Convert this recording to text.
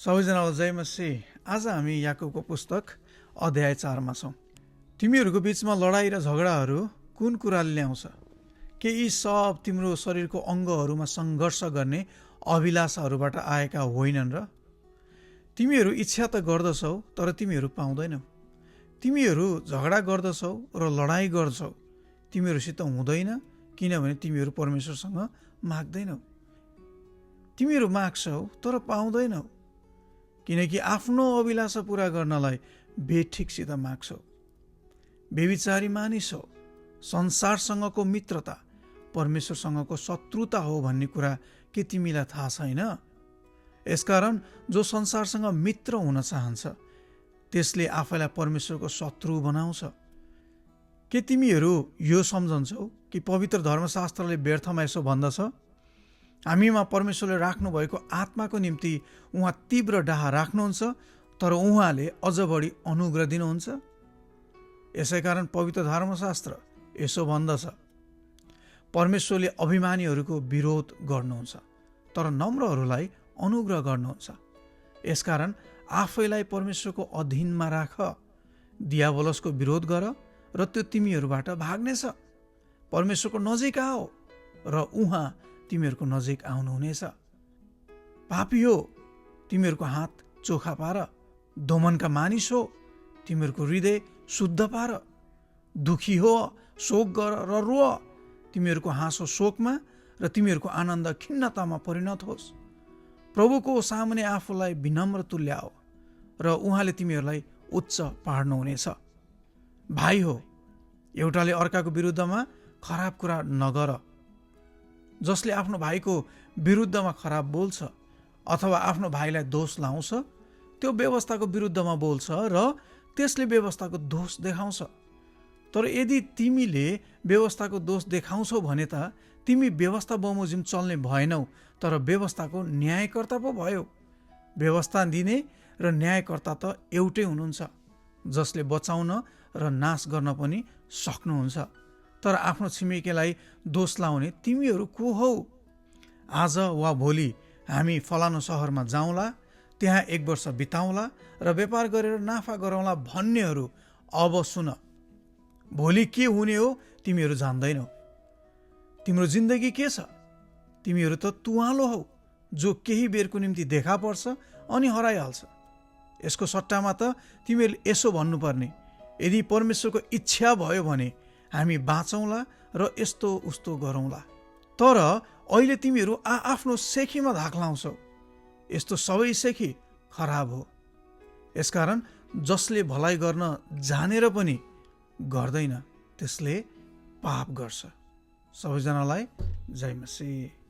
सबैजनालाई जय मसीह। आज हामी याकुबको पुस्तक अध्याय 4 मा छौँ। तिमीहरूको बीचमा लडाई र झगडाहरू कुन कुराले ल्याउँछ? के यी सब तिम्रो शरीरको अङ्गहरूमा सङ्घर्ष गर्ने अभिलाषाहरूबाट आएका होइनन् र? तिमीहरू इच्छा त गर्दछौ तर तिमीहरू पाउँदैनौ। तिमीहरू झगडा गर्दछौ र लडाई गर्छौ, तिमीहरूसित हुँदैन, किनभने तिमीहरू परमेश्वरसँग माग्दैनौ। तिमीहरू माग्छौ तर पाउँदैनौ, किनकि आफ्नो अभिलाषा पूरा गर्नलाई बेठिकसित माग्छौ। बेविचारी मानिस हो, संसारसँगको मित्रता परमेश्वरसँगको शत्रुता हो भन्ने कुरा के तिमीलाई थाहा छैन? यसकारण जो संसारसँग मित्र हुन चाहन्छ त्यसले आफैलाई परमेश्वरको शत्रु बनाउँछ। के तिमीहरू यो सम्झन्छौ कि पवित्र धर्मशास्त्रले व्यर्थमा यसो भन्दछ? हामीमा परमेश्वरले राख्नुभएको आत्माको निम्ति उहाँ तीव्र डाहा राख्नुहुन्छ, तर उहाँले अझ बढी अनुग्रह दिनुहुन्छ। यसै कारण पवित्र धर्मशास्त्र यसो भन्दछ, परमेश्वरले अभिमानीहरूको विरोध गर्नुहुन्छ तर नम्रहरूलाई अनुग्रह गर्नुहुन्छ। यसकारण आफैलाई परमेश्वरको अधीनमा राख, दियावलसको विरोध गर र त्यो तिमीहरूबाट भाग्नेछ। परमेश्वरको नजिक आओ र उहाँ तिमीहरूको नजिक आउनुहुनेछ। पापी हो, तिमीहरूको हात चोखा पार। दोमनका मानिस हो, तिमीहरूको हृदय शुद्ध पार। दुखी हो, शोक गर र रोअ। तिमीहरूको हाँसो शोकमा र तिमीहरूको आनन्द खिन्नतामा परिणत होस्। प्रभुको सामुने आफूलाई विनम्र तुल्याओ र उहाँले तिमीहरूलाई उच्च पार्नुहुनेछ। भाइ हो, एउटाले अर्काको विरुद्धमा खराब कुरा नगर। जसले आफ्नो भाइको विरुद्धमा खराब बोल्छ अथवा आफ्नो भाइलाई दोष लाउँछ त्यो व्यवस्थाको विरुद्धमा बोल्छ र त्यसले व्यवस्थाको दोष देखाउँछ। तर यदि तिमीले व्यवस्थाको दोष देखाउँछौ भने त तिमी व्यवस्था बमोजिम चल्ने भएनौ, तर व्यवस्थाको न्यायकर्ता पो भयो। व्यवस्था दिने र न्यायकर्ता त एउटै हुनुहुन्छ, जसले बचाउन र नाश गर्न पनि सक्नुहुन्छ। तर आफ्नो छिमेकीलाई दोष लाउने तिमीहरू को हौ? आज वा भोलि हामी फलानु सहरमा जाउँला, त्यहाँ 1 वर्ष बिताउँला र व्यापार गरेर नाफा गरौँला भन्नेहरू अब सुन। भोलि के हुने हो तिमीहरू जान्दैनौ। तिम्रो जिन्दगी के छ? तिमीहरू त तुवालो हौ जो केही बेरको निम्ति देखा पर्छ अनि हराइहाल्छ। यसको सट्टामा त तिमीहरूले यसो भन्नुपर्ने, यदि परमेश्वरको इच्छा भयो भने हामी बाँचौँला र यस्तो उस्तो गरौँला। तर अहिले तिमीहरू आफ्नो सेखीमा धाक लाउँछौ। यस्तो सबै सेखी खराब हो। यसकारण जसले भलाइ गर्न जानेर पनि गर्दैन त्यसले पाप गर्छ। सबैजनालाई जय मसीह।